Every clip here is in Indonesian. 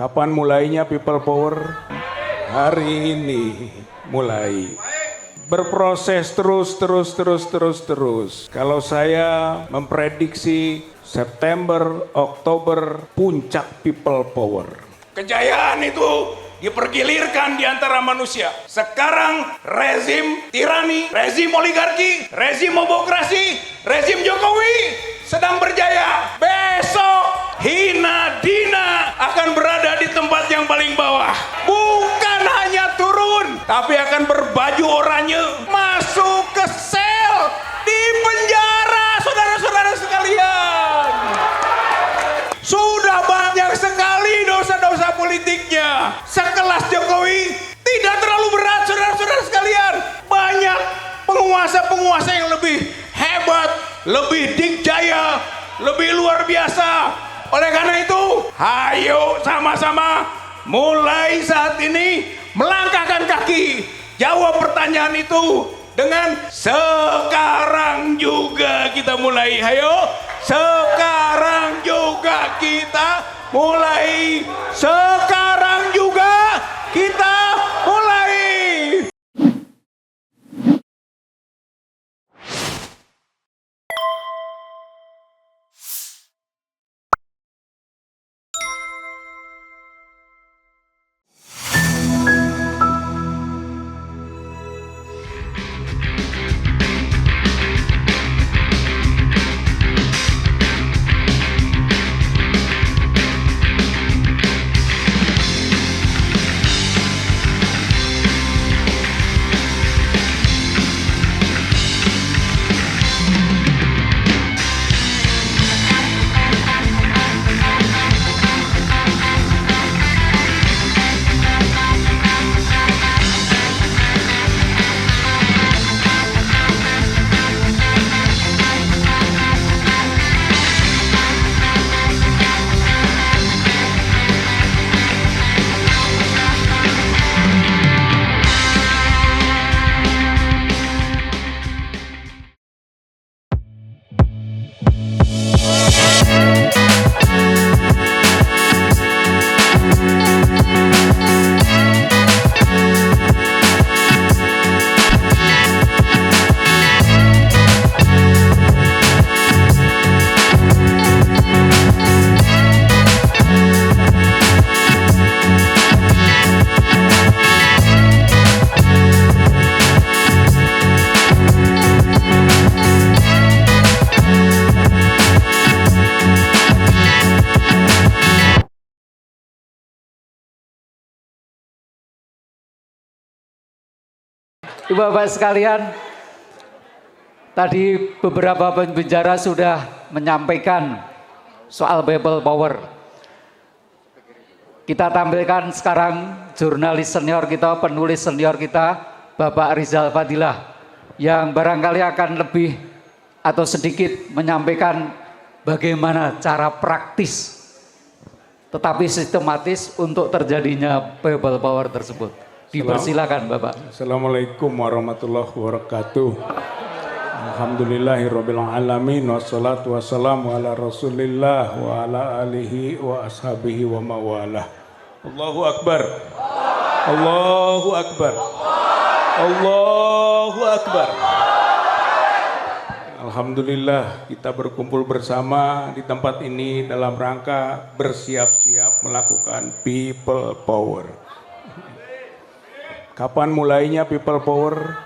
Kapan mulainya People Power? Hari ini mulai. Berproses terus. Kalau saya memprediksi September, Oktober, puncak People Power. Kejayaan itu dipergilirkan di antara manusia. Sekarang rezim tirani, rezim oligarki, rezim obokrasi, rezim Jokowi sedang berjaya. Besok hina dina akan berada di tempat yang paling bawah. Bukan hanya turun, tapi akan berbaju oranye, masuk ke sel, di penjara, saudara-saudara sekalian. Sudah banyak sekali dosa-dosa politiknya. Sekelas Jokowi tidak terlalu berat, saudara-saudara sekalian. Banyak penguasa-penguasa yang lebih hebat, lebih dikjaya, lebih luar biasa. Oleh karena itu, ayo sama-sama mulai saat ini melangkahkan kaki. Jawab pertanyaan itu dengan sekarang juga kita mulai. Ayo, sekarang juga kita mulai. Sekarang juga kita mulai. Bapak sekalian, tadi beberapa pembicara sudah menyampaikan soal People Power. Kita tampilkan sekarang jurnalis senior kita, penulis senior kita, Bapak Rizal Fadilah, yang barangkali akan lebih atau sedikit menyampaikan bagaimana cara praktis tetapi sistematis untuk terjadinya People Power tersebut. Dipersilakan Bapak. Assalamualaikum warahmatullahi wabarakatuh. Alhamdulillahirabbil alamin wassalatu wassalamu ala Rasulillah wa ala alihi wa ashabihi wa mawalah. Allahu akbar. Allahu akbar. Allahu akbar. Alhamdulillah kita berkumpul bersama di tempat ini dalam rangka bersiap-siap melakukan People Power. Kapan mulainya People Power?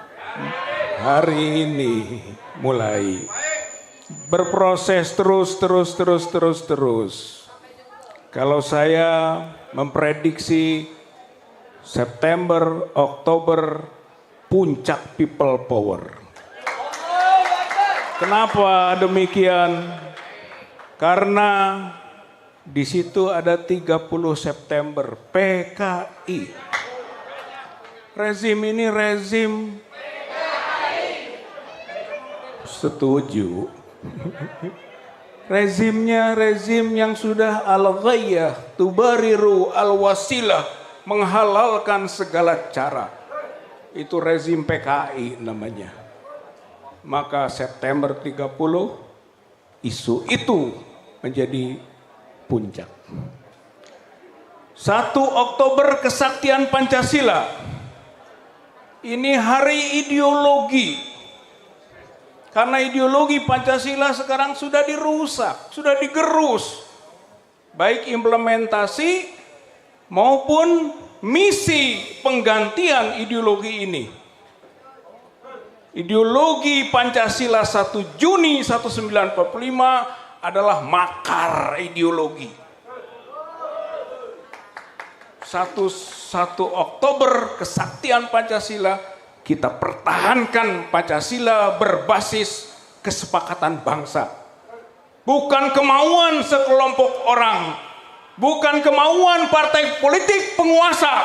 Hari ini mulai. Berproses terus. Kalau saya memprediksi September, Oktober, puncak People Power. Kenapa demikian? Karena di situ ada 30 September PKI. Rezim ini rezim setuju. Rezimnya rezim yang sudah al-ghayah tubariru al-wasilah, menghalalkan segala cara. Itu rezim PKI namanya. Maka September 30 isu itu menjadi puncak. 1 Oktober Kesaktian Pancasila. Ini hari ideologi. Karena ideologi Pancasila sekarang sudah dirusak, sudah digerus. Baik implementasi maupun misi penggantian ideologi ini. Ideologi Pancasila 1 Juni 1945 adalah makar ideologi. 1 Oktober Kesaktian Pancasila, kita pertahankan Pancasila berbasis kesepakatan bangsa. Bukan kemauan sekelompok orang, bukan kemauan partai politik penguasa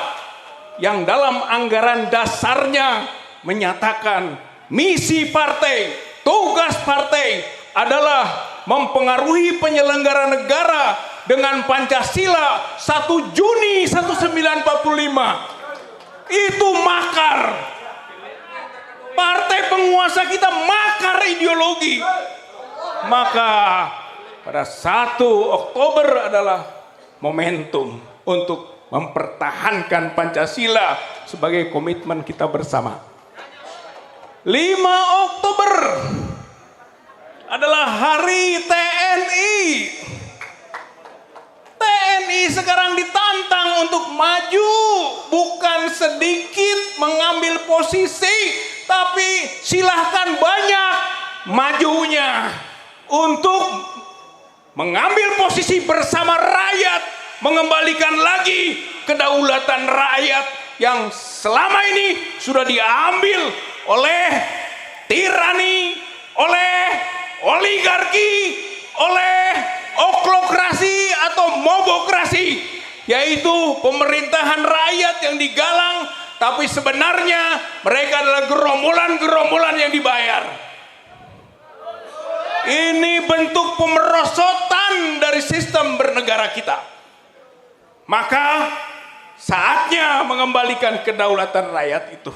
yang dalam anggaran dasarnya menyatakan misi partai, tugas partai adalah mempengaruhi penyelenggara negara dengan Pancasila 1 Juni 1945. Itu makar. Partai penguasa kita makar ideologi. Maka pada 1 Oktober adalah momentum untuk mempertahankan Pancasila sebagai komitmen kita bersama. 5 Oktober adalah Hari TNI. TNI sekarang ditantang untuk maju, bukan sedikit mengambil posisi, tapi silahkan banyak majunya untuk mengambil posisi bersama rakyat, mengembalikan lagi kedaulatan rakyat yang selama ini sudah diambil oleh tirani, oleh oligarki, oleh oklokrasi atau mobokrasi, yaitu pemerintahan rakyat yang digalang, tapi sebenarnya mereka adalah gerombolan-gerombolan yang dibayar. Ini bentuk pemerosotan dari sistem bernegara kita. Maka saatnya mengembalikan kedaulatan rakyat itu.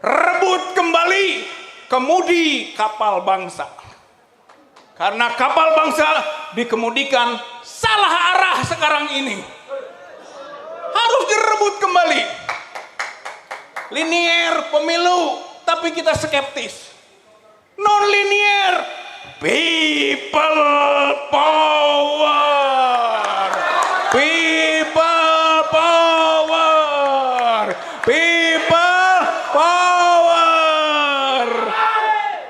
Rebut kembali kemudi kapal bangsa. Karena kapal bangsa dikemudikan salah arah sekarang ini. Harus direbut kembali. Linier pemilu, tapi kita skeptis. Non-linier, people power. People power. People power.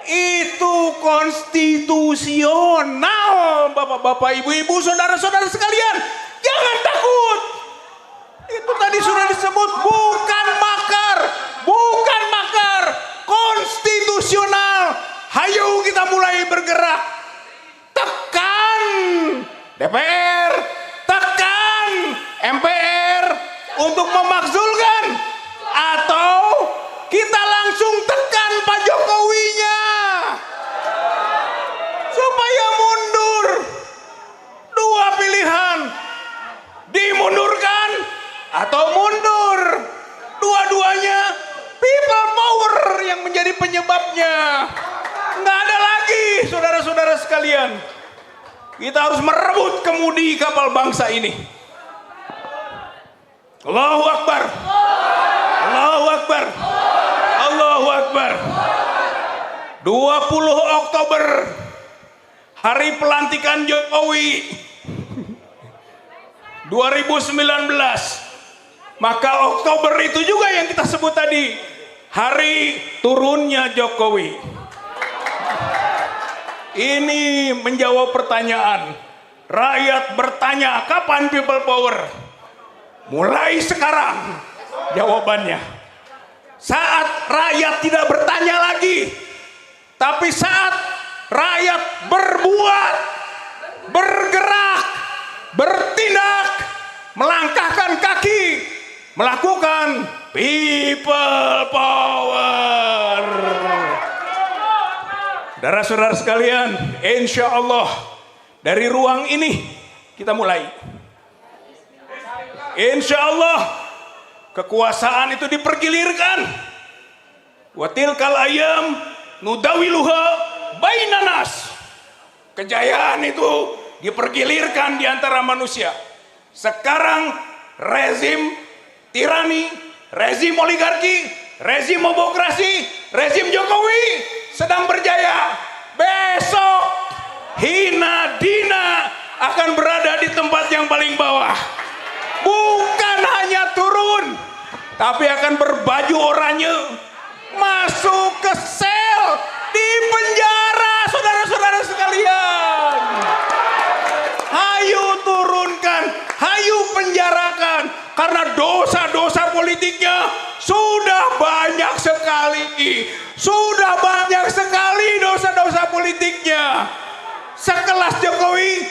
Itu konstitusional, bapak-bapak, ibu-ibu, saudara-saudara sekalian. Jangan takut. Itu tadi sudah disebut, bukan makar, bukan makar, konstitusional. Hayo kita mulai bergerak. Tekan DPR, tekan MPR untuk memakzulkan, atau kita langsung tekan Pak Jokowinya supaya mundur. Dua pilihan, dimundurkan atau mundur. Dua-duanya people power yang menjadi penyebabnya. Nggak ada lagi, saudara-saudara sekalian. Kita harus merebut kemudi kapal bangsa ini. Allahu Akbar. Allahu Akbar. Allahu Akbar. 20 Oktober, hari pelantikan Jokowi 2019. Maka Oktober itu juga yang kita sebut tadi, hari turunnya Jokowi. Ini menjawab pertanyaan. Rakyat bertanya, kapan people power? Mulai sekarang jawabannya. Saat rakyat tidak bertanya lagi, tapi saat rakyat berbuat, bergerak, bertindak, melangkahkan kaki, melakukan people power. Saudara-saudara sekalian, insya Allah dari ruang ini kita mulai. Insya Allah kekuasaan itu dipergilirkan. Wa tilkal ayam nudawiluha bainan nas. Kejayaan itu dipergilirkan di antara manusia. Sekarang rezim tirani, rezim oligarki, rezim obokrasi, rezim Jokowi sedang berjaya. Besok hina dina akan berada di tempat yang paling bawah. Bukan hanya turun, tapi akan berbaju oranye, masuk ke sel, di penjara, saudara-saudara sekalian. Hayu turunkan, hayu penjarakan, karena dosa-dosa politiknya sudah banyak sekali. Sudah banyak sekali dosa-dosa politiknya. Sekelas Jokowi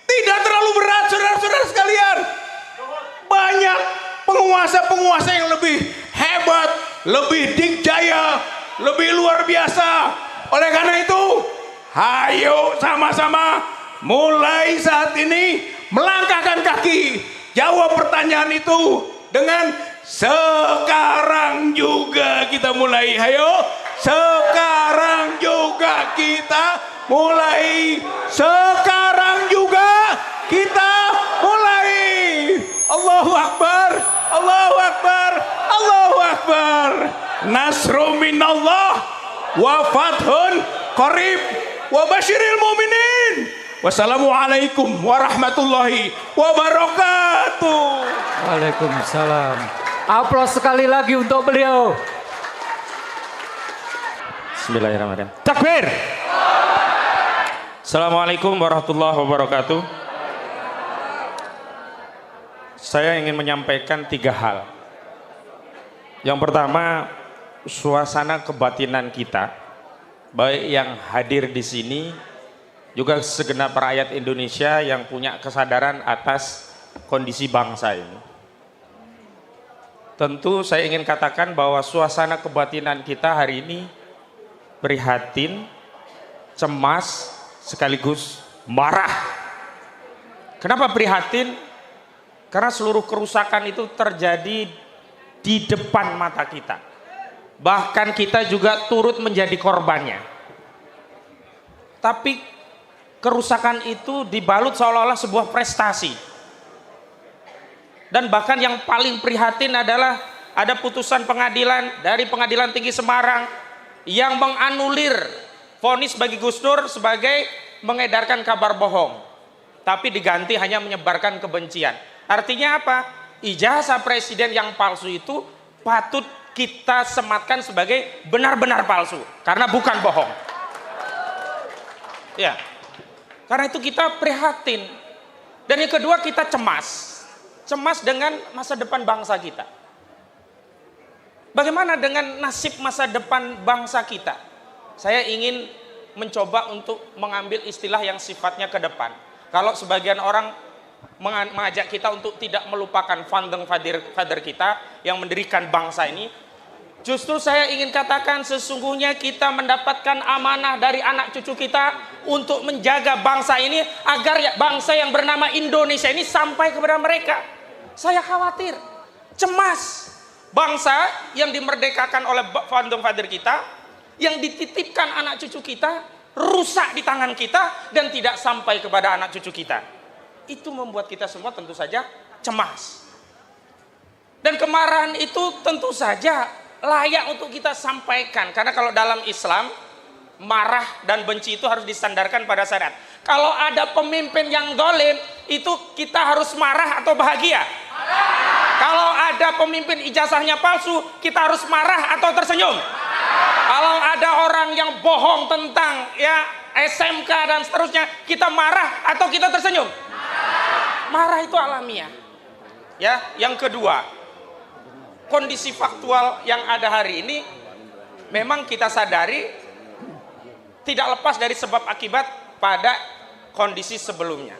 tidak terlalu berat, saudara-saudara sekalian. Banyak penguasa-penguasa yang lebih hebat, lebih dikjaya, lebih luar biasa. Oleh karena itu, ayo sama-sama mulai saat ini melangkahkan kaki. Jawab pertanyaan itu dengan sekarang juga kita mulai. Ayo, sekarang juga kita mulai. Sekarang juga kita mulai. Allahu Akbar, Allahu Akbar, Allahu Akbar. Nasru minallah wa fathun qarib wa basyiril mu'minin. Wassalamualaikum warahmatullahi wabarakatuh. Waalaikumsalam. Aplaus sekali lagi untuk beliau. Bismillahirrahmanirrahim. Takbir. Assalamualaikum warahmatullahi wabarakatuh. Saya ingin menyampaikan 3 hal. Yang pertama, suasana kebatinan kita, baik yang hadir di sini, juga segenap rakyat Indonesia yang punya kesadaran atas kondisi bangsa ini. Tentu saya ingin katakan bahwa suasana kebatinan kita hari ini prihatin, cemas, sekaligus marah. Kenapa prihatin? Karena seluruh kerusakan itu terjadi di depan mata kita. Bahkan kita juga turut menjadi korbannya. Tapi kerusakan itu dibalut seolah-olah sebuah prestasi. Dan bahkan yang paling prihatin adalah ada putusan pengadilan dari Pengadilan Tinggi Semarang yang menganulir vonis bagi Gus Dur sebagai mengedarkan kabar bohong, tapi diganti hanya menyebarkan kebencian. Artinya apa? Ijazah presiden yang palsu itu patut kita sematkan sebagai benar-benar palsu karena bukan bohong. Ya. Karena itu kita prihatin. Dan yang kedua, kita cemas. Cemas dengan masa depan bangsa kita. Bagaimana dengan nasib masa depan bangsa kita? Saya ingin mencoba untuk mengambil istilah yang sifatnya ke depan. Kalau sebagian orang mengajak kita untuk tidak melupakan founding father kita yang mendirikan bangsa ini, justru saya ingin katakan sesungguhnya kita mendapatkan amanah dari anak cucu kita untuk menjaga bangsa ini agar bangsa yang bernama Indonesia ini sampai kepada mereka. Saya khawatir, cemas bangsa yang dimerdekakan oleh founding father kita, yang dititipkan anak cucu kita, rusak di tangan kita dan tidak sampai kepada anak cucu kita. Itu membuat kita semua tentu saja cemas. Dan kemarahan itu tentu saja layak untuk kita sampaikan, karena kalau dalam Islam marah dan benci itu harus disandarkan pada syariat. Kalau ada pemimpin yang zalim, itu kita harus marah atau bahagia? Kalau ada pemimpin ijazahnya palsu, kita harus marah atau tersenyum? Kalau ada orang yang bohong tentang SMK dan seterusnya, kita marah atau kita tersenyum? Marah itu alamiah. Ya, yang kedua, kondisi faktual yang ada hari ini memang kita sadari tidak lepas dari sebab akibat pada kondisi sebelumnya.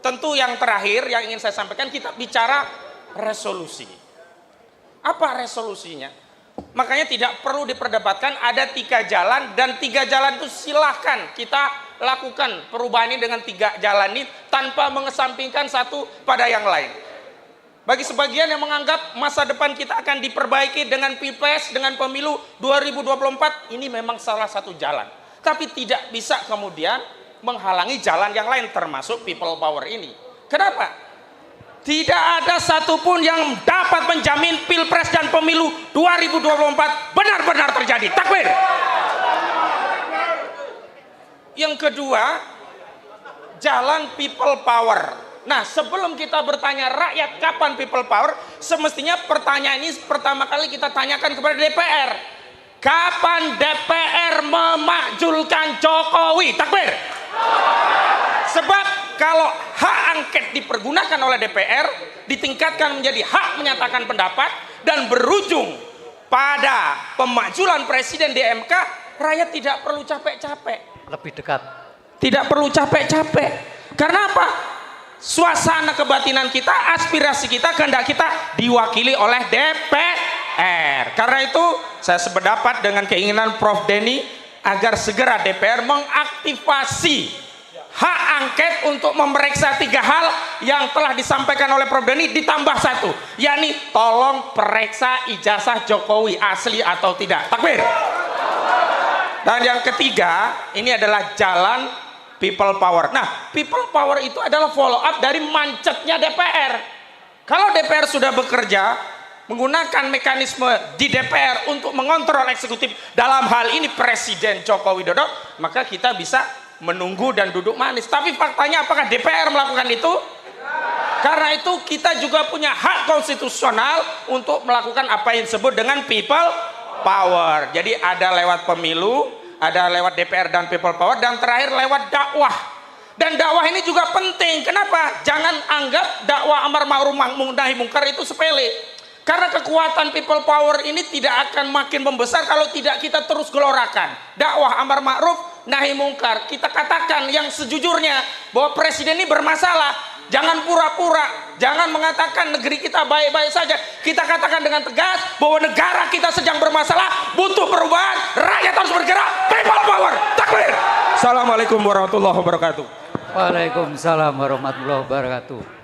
Tentu yang terakhir yang ingin saya sampaikan, kita bicara resolusi. Apa resolusinya? Makanya tidak perlu diperdebatkan, ada 3 jalan dan 3 jalan itu silahkan kita lakukan perubahan ini dengan 3 jalan ini tanpa mengesampingkan satu pada yang lain. Bagi sebagian yang menganggap masa depan kita akan diperbaiki dengan Pilpres, dengan pemilu 2024, ini memang salah satu jalan. Tapi tidak bisa kemudian menghalangi jalan yang lain termasuk people power ini. Kenapa? Tidak ada satupun yang dapat menjamin Pilpres dan Pemilu 2024 benar-benar terjadi. Takbir. Yang kedua, jalan people power. Nah, sebelum kita bertanya rakyat kapan people power, semestinya pertanyaan ini pertama kali kita tanyakan kepada DPR. Kapan DPR memakzulkan Jokowi? Takbir. Sebab kalau hak angket dipergunakan oleh DPR, ditingkatkan menjadi hak menyatakan pendapat dan berujung pada pemakzulan presiden di MK, rakyat tidak perlu capek-capek. Lebih dekat. Tidak perlu capek-capek. Karena apa? Suasana kebatinan kita, aspirasi kita, kehendak kita diwakili oleh DPR. Karena itu saya sependapat dengan keinginan Prof. Denny agar segera DPR mengaktifasi hak angket untuk memeriksa 3 hal yang telah disampaikan oleh Prof. Denny, ditambah 1, yakni tolong periksa ijazah Jokowi asli atau tidak. Takbir. Dan yang ketiga, ini adalah jalan people power. Nah, people power itu adalah follow up dari mancetnya DPR. Kalau DPR sudah bekerja menggunakan mekanisme di DPR untuk mengontrol eksekutif, dalam hal ini Presiden Joko Widodo, maka kita bisa menunggu dan duduk manis. Tapi faktanya apakah DPR melakukan itu? Karena itu kita juga punya hak konstitusional untuk melakukan apa yang disebut dengan people power. Jadi ada lewat pemilu, ada lewat DPR dan people power, dan terakhir lewat dakwah. Dan dakwah ini juga penting. Kenapa? Jangan anggap dakwah amar ma'ruf nahi mungkar itu sepele. Karena kekuatan people power ini tidak akan makin membesar kalau tidak kita terus gelorakan. Dakwah amar ma'ruf nahi mungkar. Kita katakan yang sejujurnya bahwa presiden ini bermasalah. Jangan pura-pura, jangan mengatakan negeri kita baik-baik saja. Kita katakan dengan tegas bahwa negara kita sedang bermasalah, butuh perubahan, rakyat harus bergerak, people power, takbir. Assalamualaikum warahmatullahi wabarakatuh. Waalaikumsalam warahmatullahi wabarakatuh.